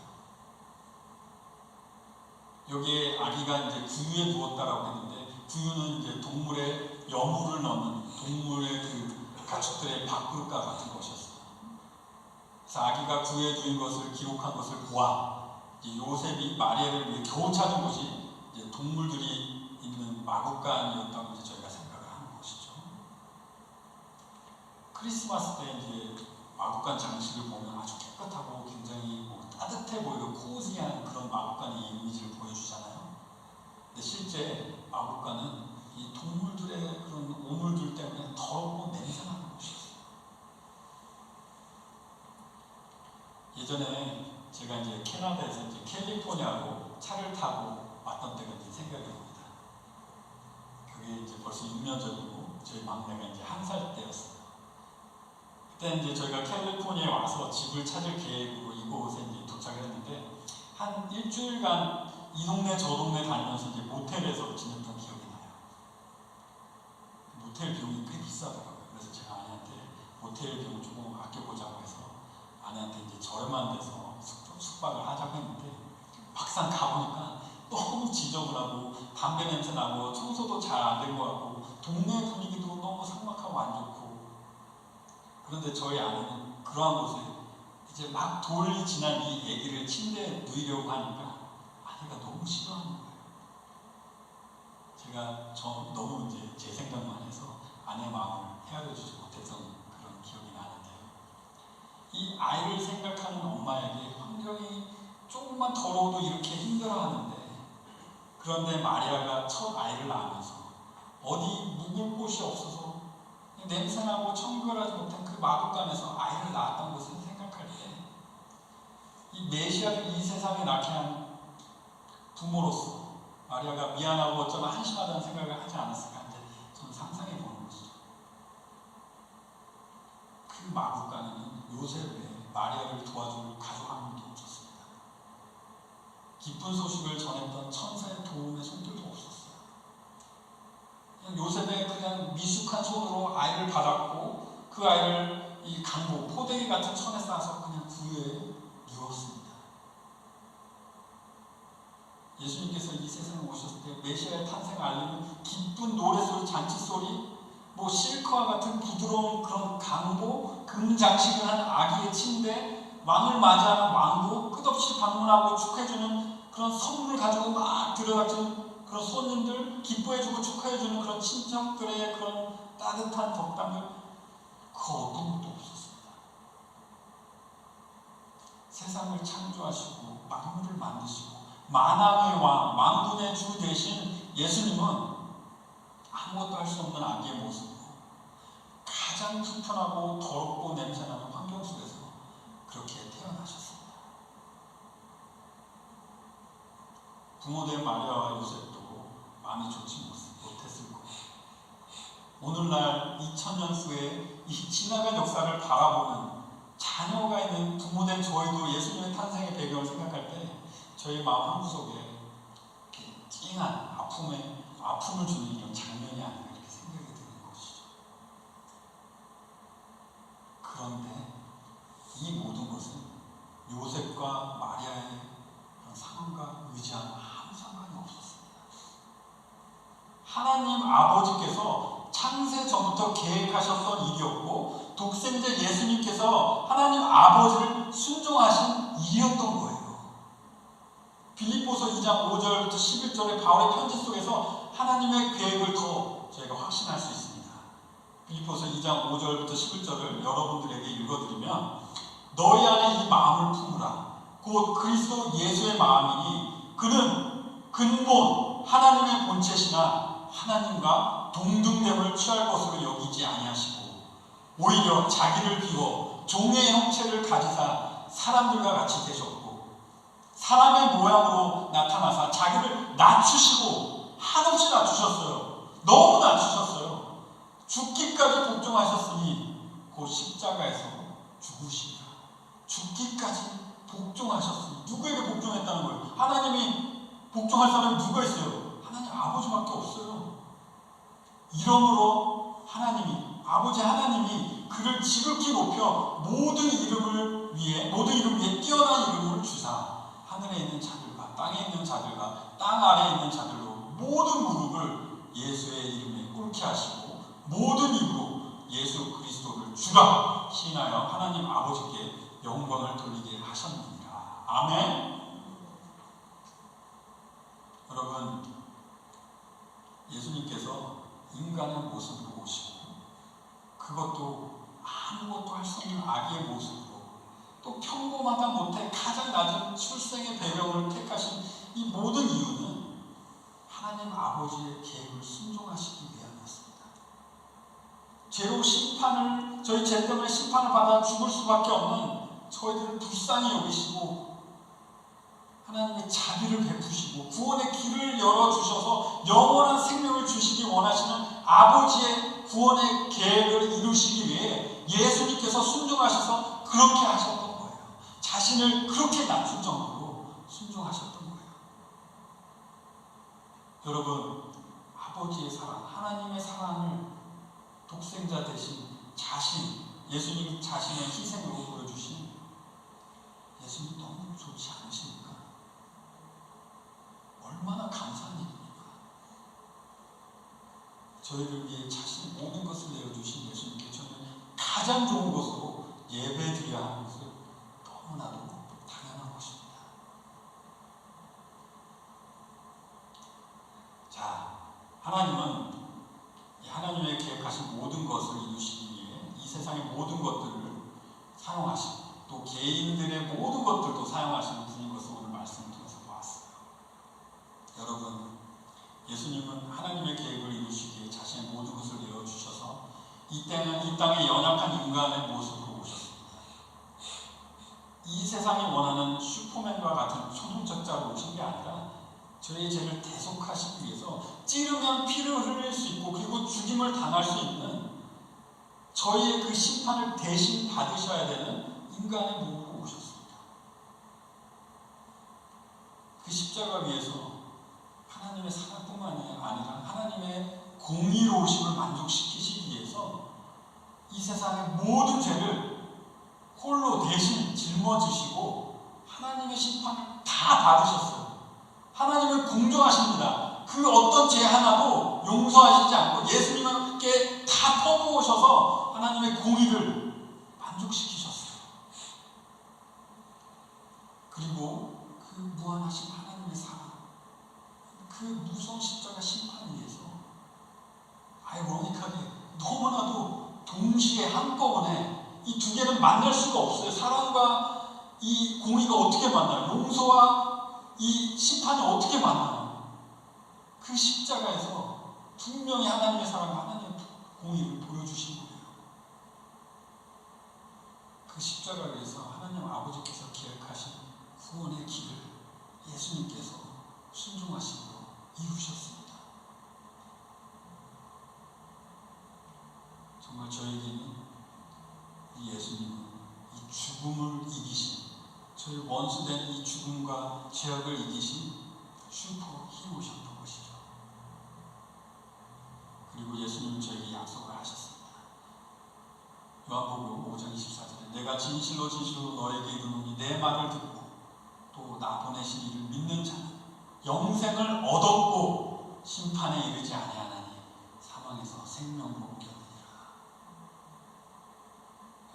여기에 아기가 이제 구유에 누웠다라고 했는데 구유는 이제 동물의 여물을 넣는 동물의 그 가축들의 밥그릇과 같은 것이었어요. 그래서 아기가 구유에 누인 것을 기록한 것을 보아 이제 요셉이 마리아를 위해 겨우 찾은 곳이 이제 동물들이 있는 마구간이었다고 이제 저희가 생각을 하는 것이죠. 크리스마스 때 이제 마구간 장식을 보면 아주 깨끗하고 굉장히 따뜻해 보이고 코지한 그런 마구간의 이미지를 보여주잖아요. 근데 실제 마구간은 이 동물들의 그런 오물들 때문에 더럽고 냄새나는 곳이었어요. 예전에 제가 이제 캐나다에서 이제 캘리포니아로 차를 타고 왔던 때가 이제 생각이 납니다. 그게 이제 벌써 6년 전이고 저희 막내가 이제 1살 때였어요. 그때 이제 저희가 캘리포니아에 와서 집을 찾을 계획으로 이곳에 이제 도착했는데 한 일주일간 이 동네 저 동네 다니면서 이제 모텔에서 지냈던 기억이 나요. 모텔 비용이 꽤 비싸더라고요. 그래서 제가 아내한테 모텔 비용 조금 아껴보자고 해서 아내한테 이제 저렴한 데서 숙박을 하자고 했는데 막상 가보니까 너무 지저분하고 담배 냄새 나고 청소도 잘 안 된 것 같고 동네 분위기도 너무 삭막하고 안 좋고 그런데 저희 아내는 그러한 곳에 이제 막 돌이 지난 이 아기를 침대에 누이려고 하니까 아내가 너무 싫어하는 거예요. 제가 너무 이제 제 생각만 해서 아내 마음을 헤아려주지 못해서 그런 기억이 나는데요. 이 아이를 생각하는 엄마에게 환경이 조금만 더러워도 이렇게 힘들어하는데 그런데 마리아가 첫 아이를 낳으면서 어디 묵을 곳이 없어서 냄새나고 청결하지 못한 그 마구간에서 아이를 낳았던 것을 생각할 때 이 메시아를 이 세상에 낳게 한 부모로서 마리아가 미안하고 어쩌면 한심하다는 생각을 하지 않았을까 하는 요셉 외에 마리아를 도와줄 가족 한 명도 없었습니다. 기쁜 소식을 전했던 천사의 도움의 손길도 없었어요. 그냥 요셉의 그냥 미숙한 손으로 아이를 받았고 그 아이를 이 강보, 포대기 같은 천에 싸서 그냥 구유에 누웠습니다. 예수님께서 이 세상에 오셨을 때 메시아의 탄생을 알리는 기쁜 노래소리, 잔치소리, 뭐 실크와 같은 부드러운 그런 강보, 금장식을 한 아기의 침대, 왕을 맞이하는 왕국, 끝없이 방문하고 축하해주는 그런 선물 가지고 막 들여다주는 그런 손님들, 기뻐해주고 축하해주는 그런 친척들의 그런 따뜻한 덕담들, 그 어떤 것도 없었습니다. 세상을 창조하시고 만물을 만드시고 만왕의 왕, 만군의 주 대신 예수님은 아무것도 할 수 없는 아기의 모습으로 가장 불편하고 더럽고 냄새나는 환경 속에서 그렇게 태어나셨습니다. 부모된 마리아와 요셉도 마음이 좋지 못했을 거예요. 오늘날 2000년 후에 이 지나간 역사를 바라보는 자녀가 있는 부모된 저희도 예수님의 탄생의 배경을 생각할 때 저희 마음 한구석에 찡한 아픔을 주는 이런 장면이 아닌가 이렇게 생각이 드는 것이죠. 그런데 이 모든 것은 요셉과 마리아의 그런 상황과 의지와는 아무 상관이 없었습니다. 하나님 아버지께서 창세 전부터 계획하셨던 일이었고 독생자 예수님께서 하나님 아버지를 순종하신 일이었던 거예요. 빌립보서 2장 5절부터 11절의 바울의 편지 속에서 하나님의 계획을 더 저희가 확신할 수 있습니다. 빌립보서 2장 5절부터 11절을 여러분들에게 읽어드리면 너희 안에 이 마음을 품으라. 곧 그리스도 예수의 마음이니 그는 근본 하나님의 본체시나 하나님과 동등됨을 취할 것으로 여기지 아니하시고 오히려 자기를 비워 종의 형체를 가지사 사람들과 같이 되셨고 사람의 모양으로 나타나사 자기를 낮추시고 한없이 낮추셨어요. 너무 낮추셨어요. 죽기까지 복종하셨으니 곧 십자가에서 죽으시리라. 죽기까지 복종하셨으니 누구에게 복종했다는 거예요? 하나님이 복종할 사람이 누가 있어요? 하나님 아버지밖에 없어요. 이러므로 아버지 하나님이 그를 지극히 높여 모든 이름 위에 뛰어난 이름을 주사 하늘에 있는 자들과 땅에 있는 자들과 땅 아래에 있는 자들로 모든 무릎을 예수의 이름에 꿇게 하시고 모든 입으로 예수 그리스도를 주라 시인하여 하나님 아버지께 영광을 돌리게 하셨느니라. 아멘. 여러분, 예수님께서 인간의 모습으로 오시고 그것도 아무것도 할 수 없는 아기의 모습으로 또 평범하다 못해 가장 낮은 출생의 배경을 택하신 이 모든 이유는 하나님 아버지의 계획을 순종하시기 위함이었습니다. 죄로 저희 죄 때문에 심판을 받아 죽을 수밖에 없는 저희들을 불쌍히 여기시고 하나님의 자비를 베푸시고 구원의 길을 열어주셔서 영원한 생명을 주시기 원하시는 아버지의 구원의 계획을 이루시기 위해 예수님께서 순종하셔서 그렇게 하셨던 거예요. 자신을 그렇게 낮출 정도로 순종하셨던 거예요. 여러분, 아버지의 사랑, 하나님의 사랑을 독생자 대신 예수님 자신의 희생으로 보여주신 예수님 너무 좋지 않으십니까? 얼마나 감사한 일입니까? 저희를 위해 자신의 모든 것을 내어주신 예수님께 저는 가장 좋은 것으로 예배드려야 하는 것을 너무나도 당연한 것입니다. 자, 하나님은 하나님의 계획하신 모든 것을 이루시기 위해 이 세상의 모든 것들을 사용하시고 또 개인들의 모든 것들도 사용하시는 분인 것을 오늘 말씀을 통해서 보았어요. 여러분, 예수님은 하나님의 계획을 이루시기에 자신의 모든 것을 내어주셔서 이 땅에 연약한 인간의 모습으로 오셨습니다. 이 세상이 원하는 슈퍼맨과 같은 초능력자로 오신 게 아니라 저희의 죄를 대속하시기 위해서 찌르면 피를 흘릴 수 있고 그리고 죽임을 당할 수 있는 저희의 그 심판을 대신 받으셔야 되는 인간의 몸으로 오셨습니다. 그 십자가 위에서 하나님의 사랑뿐만 아니라 하나님의 공의로우심을 만족시키시기 위해서 이 세상의 모든 죄를 홀로 대신 짊어지시고 하나님의 심판을 다 받으셨어요. 하나님은 공정하십니다. 그 어떤 죄 하나도 용서하시지 않고 예수님께 다 퍼부으셔서 하나님의 공의를 만족시키셨어요. 그리고 그 무한하신 하나님의 사랑, 그 무서운 십자가 심판 위에서 아이러니하게 너무나도 동시에 한꺼번에 이 두 개는 만날 수가 없어요. 사랑과 이 공의가 어떻게 만나요? 용서와 이 심판이 어떻게 만나요? 그 십자가에서 분명히 하나님의 사랑과 하나님의 공의를 보여주신 거예요. 그 십자가 위에서 하나님 아버지께서 계획하신 구원의 길을 예수님께서 순종하심으로 이루셨습니다. 정말 저에게는 이 예수님은 이 죽음을 이기신, 저희 원수된 이 죽음과 죄악을 이기신 슈퍼 히로셨던 것이죠. 그리고 예수님은 저에게 약속을 하셨습니다. 요한복음 5장 24절에 내가 진실로 진실로 너에게 이르노니 내 말을 듣고 또 나 보내신 이를 믿는 자는 영생을 얻었고 심판에 이르지 아니하나니 사망에서 생명으로 옮겼느니라.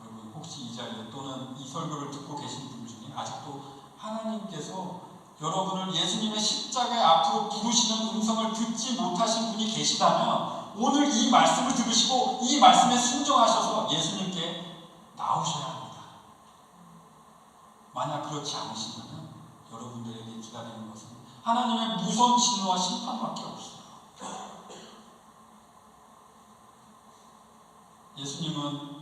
여러분 혹시 이 자리에 또는 이 설교를 듣고 계신 분 중에 아직도 하나님께서 여러분을 예수님의 십자가의 앞으로 부르시는 음성을 듣지 못하신 분이 계시다면 오늘 이 말씀을 들으시고 이 말씀에 순종하셔서 예수님께 나오셔야 합니다. 만약 그렇지 않으시면 여러분들에게 기다리는 것은 하나님의 무서운 진노와 심판밖에 없어요. 예수님은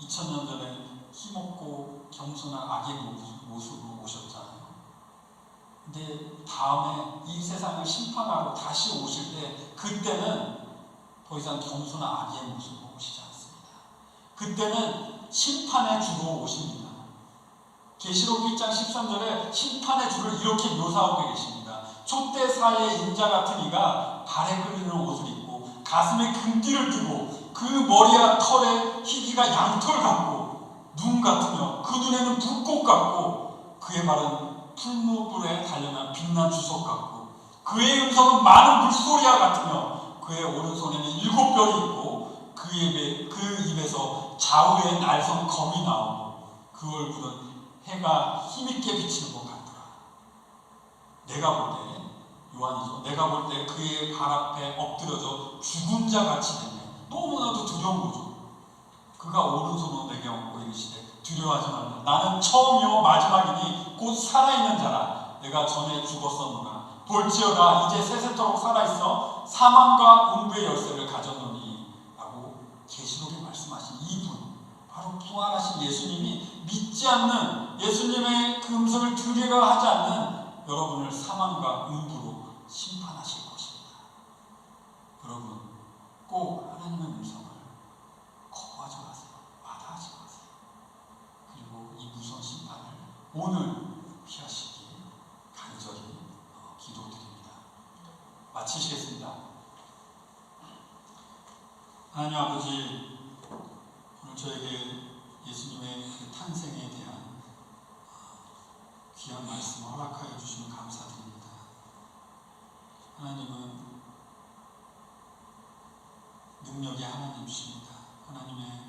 2000년 전에 힘없고 겸손한 아기의 모습으로 오셨잖아요. 근데 다음에 이 세상을 심판하러 다시 오실 때 그때는 더 이상 겸손한 아기의 모습으로 오시지 않습니다. 그때는 심판의 주로 오십니다. 계시록 1장 13절에 심판의 주를 이렇게 묘사하고 계십니다. 촛대사의 인자 같은 이가 발에 끌리는 옷을 입고 가슴에 금띠를 띠고 그 머리와 털에 희기가 양털 같고 눈 같으며 그 눈에는 불꽃 같고 그의 발은 풀무불에 단련한 빛난 주석 같고 그의 음성은 많은 물소리와 같으며 그의 오른손에는 7별이 있고 그 입에서 좌우에 날선 검이 나오고 그 얼굴은 해가 힘있게 비치는 것 같더라. 내가 볼 때, 요한이죠. 내가 볼 때 그의 발 앞에 엎드려져 죽은 자 같이 되며 너무나도 두려운 거죠. 그가 오른손으로 내게 얹고 이르시되 두려워하지 말라. 나는 처음이요 마지막이니 곧 살아있는 자라. 내가 전에 죽었었노라. 볼지어다 이제 세세토록 살아있어 사망과 음부의 열쇠를 가졌노니 라고 계시록에 말씀하신 이분, 바로 부활하신 예수님이 믿지 않는 예수님의 그 음성을 들으려 하지 않는 여러분을 사망과 음부로 심판하실 것입니다. 여러분 꼭 하나님의 음성을 거부하지 마세요. 마다하지 마세요. 그리고 이 무서운 심판을 오늘 피하시길 간절히 기도드립니다. 마치시겠습니다. 하나님 아버지, 오늘 저에게 예수님의 그 탄생에 대한 귀한 말씀을 허락하여 주시면 감사드립니다. 하나님은 능력의 하나님이십니다. 하나님의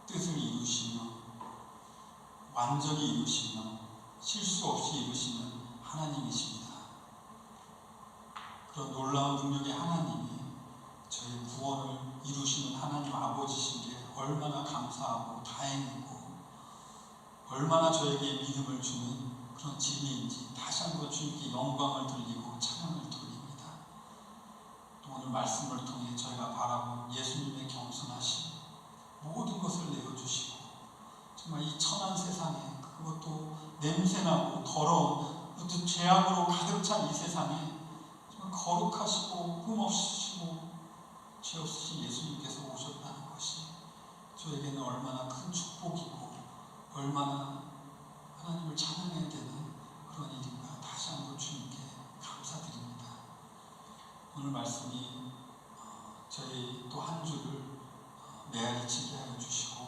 뜻을 이루시며 완전히 이루시며 실수 없이 이루시는 하나님이십니다. 그런 놀라운 능력의 하나님이 저희 구원을 이루시는 하나님 아버지신 게 얼마나 감사하고 다행이고 얼마나 저에게 믿음을 주는 그런 진리인지 다시 한번 주님께 영광을 돌리고 찬양을 돌립니다. 또 오늘 말씀을 통해 저희가 바라본 예수님의 겸손하심 모든 것을 내어주시고 정말 이 천한 세상에 그것도 냄새나고 더러운 그것도 죄악으로 가득 찬 이 세상에 정말 거룩하시고 흠없으시고 죄 없으신 예수님께서 오셨다는 것이 저에게는 얼마나 큰 축복이고 얼마나 하나님을 찬양해야 되는 그런 일인가 다시 한번 주님께 감사드립니다. 오늘 말씀이 저희 또 한 주를 메아리치게 하여 주시고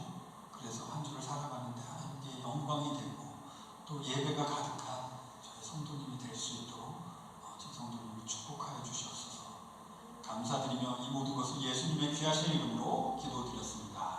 그래서 한 주를 살아가는데 하나님께 영광이 되고 또 예배가 가득한 저희 성도님이 될 수 있도록 저희 성도님을 축복하여 주시옵소서. 감사드리며 이 모든 것을 예수님의 귀하신 이름으로 기도드렸습니다.